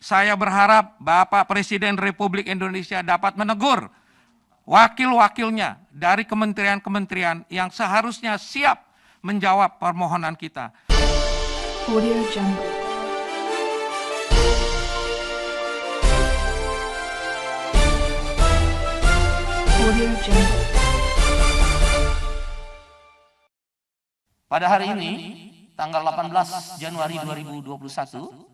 Saya berharap Bapak Presiden Republik Indonesia dapat menegur wakil-wakilnya dari kementerian-kementerian yang seharusnya siap menjawab permohonan kita. Audio Jungle. Audio Jungle. Pada hari ini, tanggal 18 Januari 2021,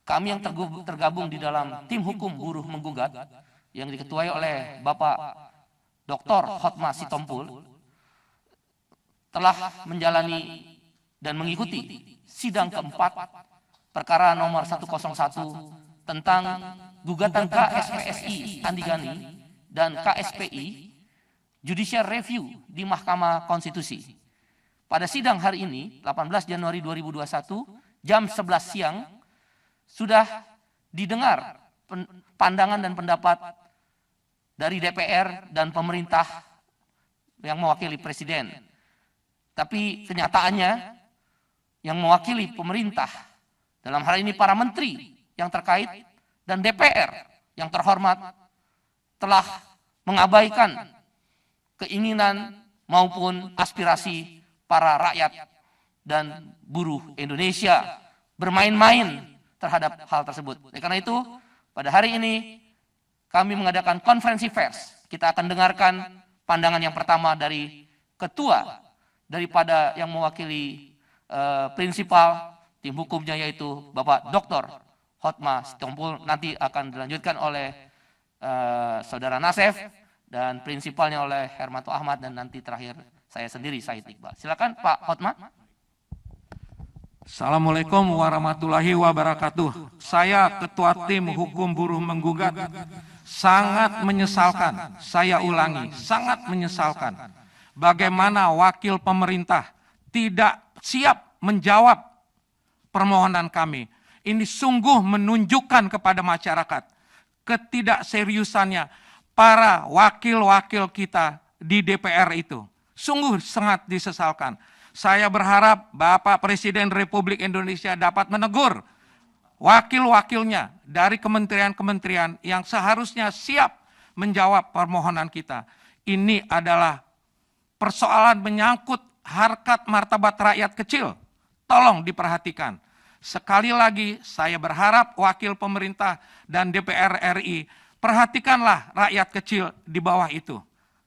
kami yang tergabung di dalam tim hukum buruh menggugat yang diketuai oleh Bapak Dr. Hotma Sitompul telah menjalani dan mengikuti sidang keempat perkara nomor 101 tentang gugatan KSPSI Andi Gani dan KSPI Judicial Review di Mahkamah Konstitusi. Pada sidang hari ini, 18 Januari 2021, jam 11 siang, sudah didengar pandangan dan pendapat dari DPR dan pemerintah yang mewakili Presiden. Tapi kenyataannya yang mewakili pemerintah, dalam hal ini para menteri yang terkait dan DPR yang terhormat, telah mengabaikan keinginan maupun aspirasi para rakyat dan buruh Indonesia, bermain-main terhadap hal tersebut. Karena itu, pada hari ini kami mengadakan konferensi pers. Kita akan dengarkan pandangan yang pertama dari ketua daripada yang mewakili prinsipal tim hukumnya, yaitu Bapak Dr. Hotma Sitompul. Nanti akan dilanjutkan oleh Saudara Nasef dan prinsipalnya oleh Hermanto Ahmad, dan nanti terakhir saya sendiri, Said Iqbal. Silakan Pak Hotma. Assalamualaikum warahmatullahi wabarakatuh. Saya Ketua Tim Hukum Buruh Menggugat sangat menyesalkan, saya ulangi, sangat menyesalkan bagaimana wakil pemerintah tidak siap menjawab permohonan kami. Ini sungguh menunjukkan kepada masyarakat ketidakseriusannya para wakil-wakil kita di DPR itu. Sungguh sangat disesalkan. Saya berharap Bapak Presiden Republik Indonesia dapat menegur wakil-wakilnya dari kementerian-kementerian yang seharusnya siap menjawab permohonan kita. Ini adalah persoalan menyangkut harkat martabat rakyat kecil. Tolong diperhatikan. Sekali lagi saya berharap wakil pemerintah dan DPR RI, perhatikanlah rakyat kecil di bawah itu.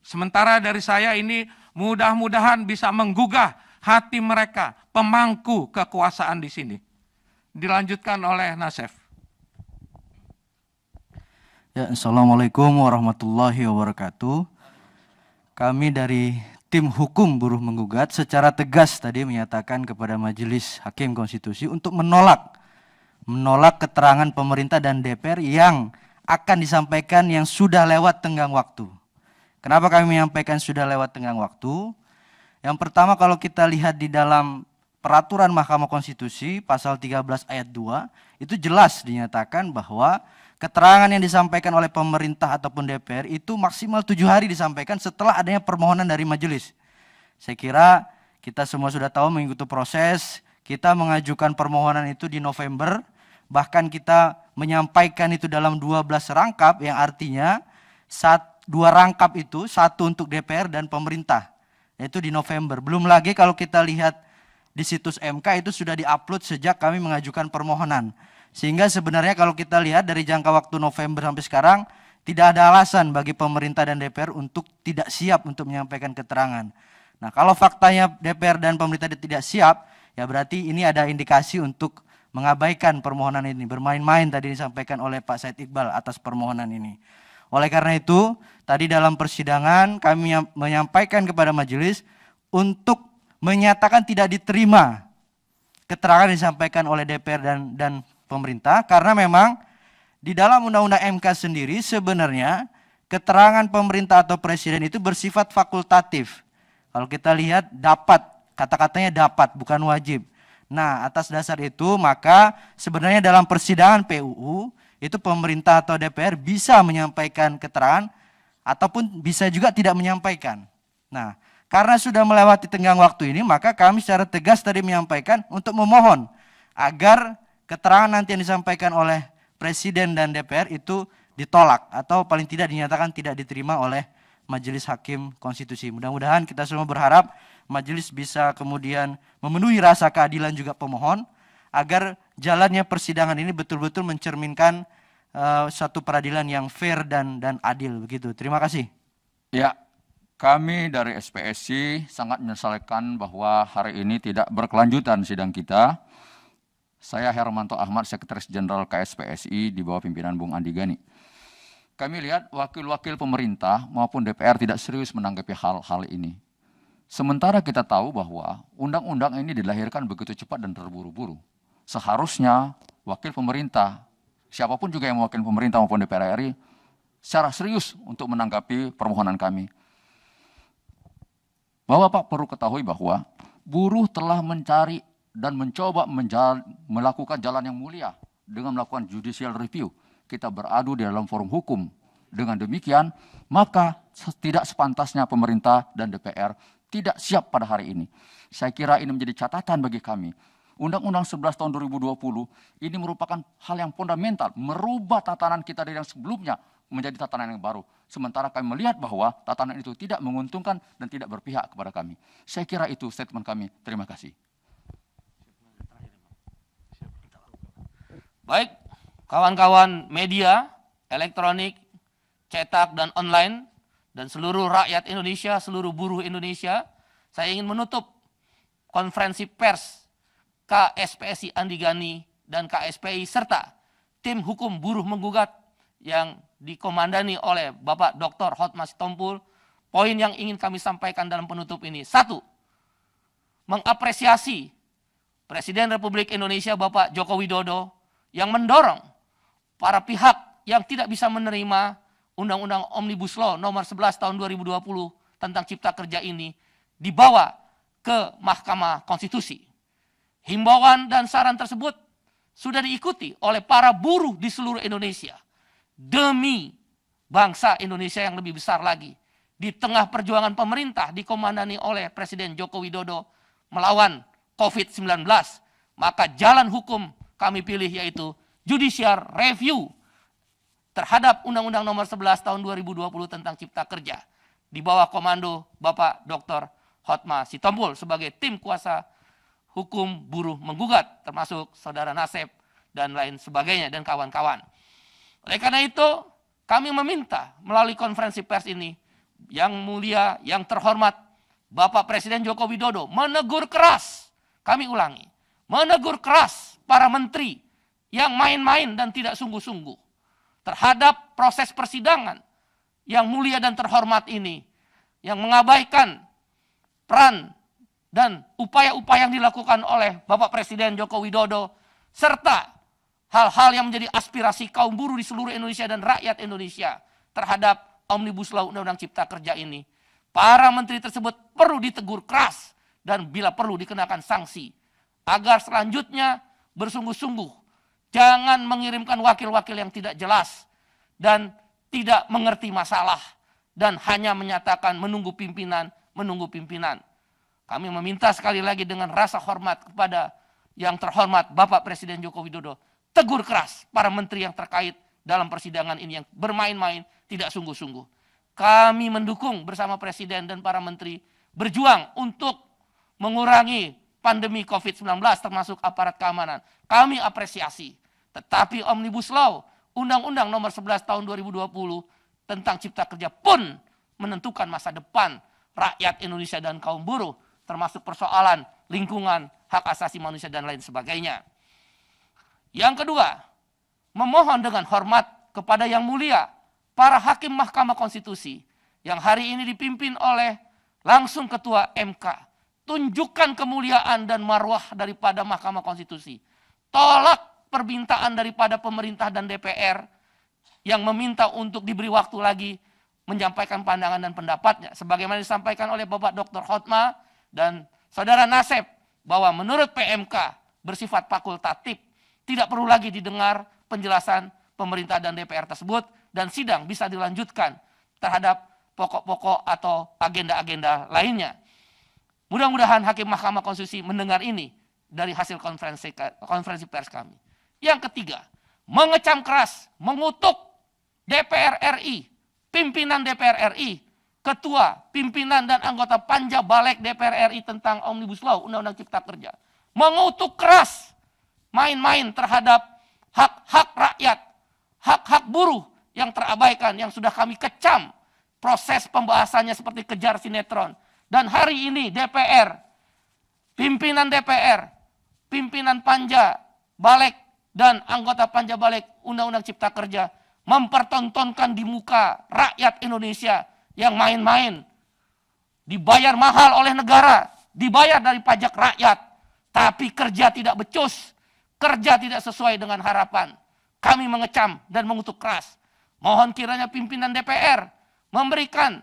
Sementara dari saya ini mudah-mudahan bisa menggugah hati mereka, pemangku kekuasaan di sini. Dilanjutkan oleh Nasef. Ya, Assalamualaikum warahmatullahi wabarakatuh. Kami dari tim hukum buruh menggugat secara tegas tadi menyatakan kepada Majelis Hakim Konstitusi untuk menolak keterangan pemerintah dan DPR yang akan disampaikan yang sudah lewat tenggang waktu. Kenapa kami menyampaikan sudah lewat tenggang waktu? Yang pertama, kalau kita lihat di dalam peraturan Mahkamah Konstitusi pasal 13 ayat 2, itu jelas dinyatakan bahwa keterangan yang disampaikan oleh pemerintah ataupun DPR itu maksimal 7 hari disampaikan setelah adanya permohonan dari majelis. Saya kira kita semua sudah tahu mengikuti proses, kita mengajukan permohonan itu di November, bahkan kita menyampaikan itu dalam 12 rangkap, yang artinya 2 rangkap itu, 1 untuk DPR dan pemerintah. Itu di November. Belum lagi kalau kita lihat di situs MK itu sudah diupload sejak kami mengajukan permohonan. Sehingga sebenarnya kalau kita lihat dari jangka waktu November sampai sekarang, tidak ada alasan bagi pemerintah dan DPR untuk tidak siap untuk menyampaikan keterangan. Nah, kalau faktanya DPR dan pemerintah tidak siap, ya berarti ini ada indikasi untuk mengabaikan permohonan ini. Bermain-main tadi disampaikan oleh Pak Said Iqbal atas permohonan ini. Oleh karena itu, tadi dalam persidangan kami menyampaikan kepada majelis untuk menyatakan tidak diterima keterangan yang disampaikan oleh DPR dan pemerintah, karena memang di dalam Undang-Undang MK sendiri sebenarnya keterangan pemerintah atau presiden itu bersifat fakultatif. Kalau kita lihat dapat, kata-katanya dapat, bukan wajib. Nah, atas dasar itu maka sebenarnya dalam persidangan PUU itu pemerintah atau DPR bisa menyampaikan keterangan ataupun bisa juga tidak menyampaikan. Nah, karena sudah melewati tenggang waktu ini, maka kami secara tegas tadi menyampaikan untuk memohon agar keterangan nanti yang disampaikan oleh Presiden dan DPR itu ditolak atau paling tidak dinyatakan tidak diterima oleh Majelis Hakim Konstitusi. Mudah-mudahan kita semua berharap majelis bisa kemudian memenuhi rasa keadilan juga pemohon agar jalannya persidangan ini betul-betul mencerminkan suatu peradilan yang fair dan adil begitu. Terima kasih. Ya, kami dari SPSI sangat menyesalkan bahwa hari ini tidak berkelanjutan sidang kita. Saya Hermanto Ahmad, Sekretaris Jenderal KSPSI di bawah pimpinan Bung Andi Gani. Kami lihat wakil-wakil pemerintah maupun DPR tidak serius menanggapi hal-hal ini. Sementara kita tahu bahwa undang-undang ini dilahirkan begitu cepat dan terburu-buru. Seharusnya wakil pemerintah, siapapun juga yang mewakili pemerintah maupun DPR RI, secara serius untuk menanggapi permohonan kami. Bapak perlu ketahui bahwa buruh telah mencari dan mencoba melakukan jalan yang mulia dengan melakukan judicial review. Kita beradu di dalam forum hukum. Dengan demikian, maka tidak sepantasnya pemerintah dan DPR tidak siap pada hari ini. Saya kira ini menjadi catatan bagi kami. Undang-Undang 11 tahun 2020 ini merupakan hal yang fundamental, merubah tatanan kita dari yang sebelumnya menjadi tatanan yang baru. Sementara kami melihat bahwa tatanan itu tidak menguntungkan dan tidak berpihak kepada kami. Saya kira itu statement kami. Terima kasih. Baik, kawan-kawan media, elektronik, cetak dan online, dan seluruh rakyat Indonesia, seluruh buruh Indonesia, saya ingin menutup konferensi pers KSPSI Andi Gani dan KSPI serta tim hukum buruh menggugat yang dikomandani oleh Bapak Dr. Hotma Sitompul. Poin yang ingin kami sampaikan dalam penutup ini. 1. Mengapresiasi Presiden Republik Indonesia Bapak Joko Widodo yang mendorong para pihak yang tidak bisa menerima Undang-Undang Omnibus Law nomor 11 tahun 2020 tentang Cipta Kerja ini dibawa ke Mahkamah Konstitusi. Himbauan dan saran tersebut sudah diikuti oleh para buruh di seluruh Indonesia. Demi bangsa Indonesia yang lebih besar lagi. Di tengah perjuangan pemerintah dikomandani oleh Presiden Joko Widodo melawan COVID-19, maka jalan hukum kami pilih yaitu judicial review terhadap Undang-Undang nomor 11 tahun 2020 tentang Cipta Kerja di bawah komando Bapak Dr. Hotma Sitompul sebagai tim kuasa hukum buruh menggugat, termasuk Saudara Nasep dan lain sebagainya dan kawan-kawan. Oleh karena itu, kami meminta melalui konferensi pers ini, yang mulia, yang terhormat, Bapak Presiden Joko Widodo menegur keras, kami ulangi, menegur keras para menteri yang main-main dan tidak sungguh-sungguh terhadap proses persidangan yang mulia dan terhormat ini, yang mengabaikan peran dan upaya-upaya yang dilakukan oleh Bapak Presiden Joko Widodo, serta hal-hal yang menjadi aspirasi kaum buruh di seluruh Indonesia dan rakyat Indonesia terhadap Omnibus Law Undang-Undang Cipta Kerja ini. Para menteri tersebut perlu ditegur keras dan bila perlu dikenakan sanksi, agar selanjutnya bersungguh-sungguh jangan mengirimkan wakil-wakil yang tidak jelas dan tidak mengerti masalah dan hanya menyatakan menunggu pimpinan. Kami meminta sekali lagi dengan rasa hormat kepada yang terhormat Bapak Presiden Joko Widodo, tegur keras para menteri yang terkait dalam persidangan ini yang bermain-main, tidak sungguh-sungguh. Kami mendukung bersama Presiden dan para menteri berjuang untuk mengurangi pandemi COVID-19 termasuk aparat keamanan. Kami apresiasi. Tetapi Omnibus Law, Undang-Undang nomor 11 tahun 2020 tentang Cipta Kerja pun menentukan masa depan rakyat Indonesia dan kaum buruh, termasuk persoalan lingkungan, hak asasi manusia dan lain sebagainya. Yang kedua, memohon dengan hormat kepada yang mulia para hakim Mahkamah Konstitusi yang hari ini dipimpin oleh langsung Ketua MK. Tunjukkan kemuliaan dan marwah daripada Mahkamah Konstitusi. Tolak permintaan daripada pemerintah dan DPR yang meminta untuk diberi waktu lagi menyampaikan pandangan dan pendapatnya. Sebagaimana disampaikan oleh Bapak Dr. Hotma dan Saudara Nasep, bahwa menurut PMK bersifat fakultatif, tidak perlu lagi didengar penjelasan pemerintah dan DPR tersebut, dan sidang bisa dilanjutkan terhadap pokok-pokok atau agenda-agenda lainnya. Mudah-mudahan Hakim Mahkamah Konstitusi mendengar ini dari hasil konferensi pers kami. Yang ketiga, mengecam keras, mengutuk DPR RI, pimpinan DPR RI, ketua, pimpinan dan anggota Panja Balek DPR RI tentang Omnibus Law, Undang-Undang Cipta Kerja. Mengutuk keras main-main terhadap hak-hak rakyat, hak-hak buruh yang terabaikan, yang sudah kami kecam proses pembahasannya seperti kejar sinetron. Dan hari ini DPR, pimpinan DPR, pimpinan Panja Balek dan anggota Panja Balek Undang-Undang Cipta Kerja mempertontonkan di muka rakyat Indonesia yang main-main, dibayar mahal oleh negara, dibayar dari pajak rakyat, tapi kerja tidak becus, kerja tidak sesuai dengan harapan. Kami mengecam dan mengutuk keras. Mohon kiranya pimpinan DPR memberikan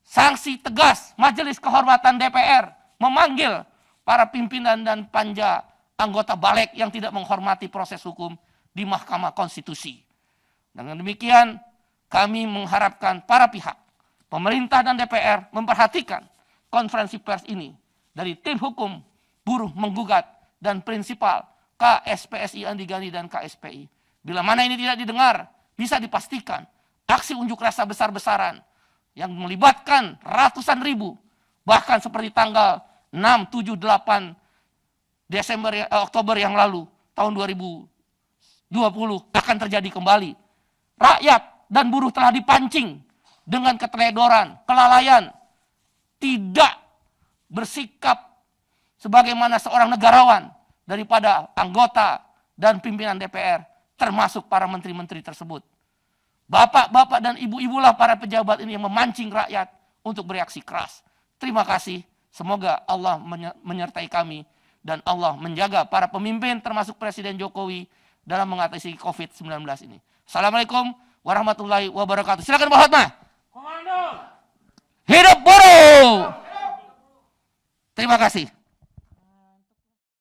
sanksi tegas Majelis Kehormatan DPR, memanggil para pimpinan dan panja anggota Balek yang tidak menghormati proses hukum di Mahkamah Konstitusi. Dengan demikian, kami mengharapkan para pihak, pemerintah dan DPR memperhatikan konferensi pers ini dari tim hukum buruh menggugat dan prinsipal KSPSI Andi Gani dan KSPI. Bila mana ini tidak didengar, bisa dipastikan aksi unjuk rasa besar-besaran yang melibatkan ratusan ribu, bahkan seperti tanggal 6, 7, 8 Oktober yang lalu, tahun 2020 akan terjadi kembali. Rakyat dan buruh telah dipancing dengan keteledoran, kelalaian, tidak bersikap sebagaimana seorang negarawan daripada anggota dan pimpinan DPR, termasuk para menteri-menteri tersebut. Bapak-bapak dan ibu-ibulah para pejabat ini yang memancing rakyat untuk bereaksi keras. Terima kasih, semoga Allah menyertai kami dan Allah menjaga para pemimpin termasuk Presiden Jokowi dalam mengatasi COVID-19 ini. Assalamualaikum warahmatullahi wabarakatuh. Silakan Pak Hotma. Hidup buruh. Terima kasih.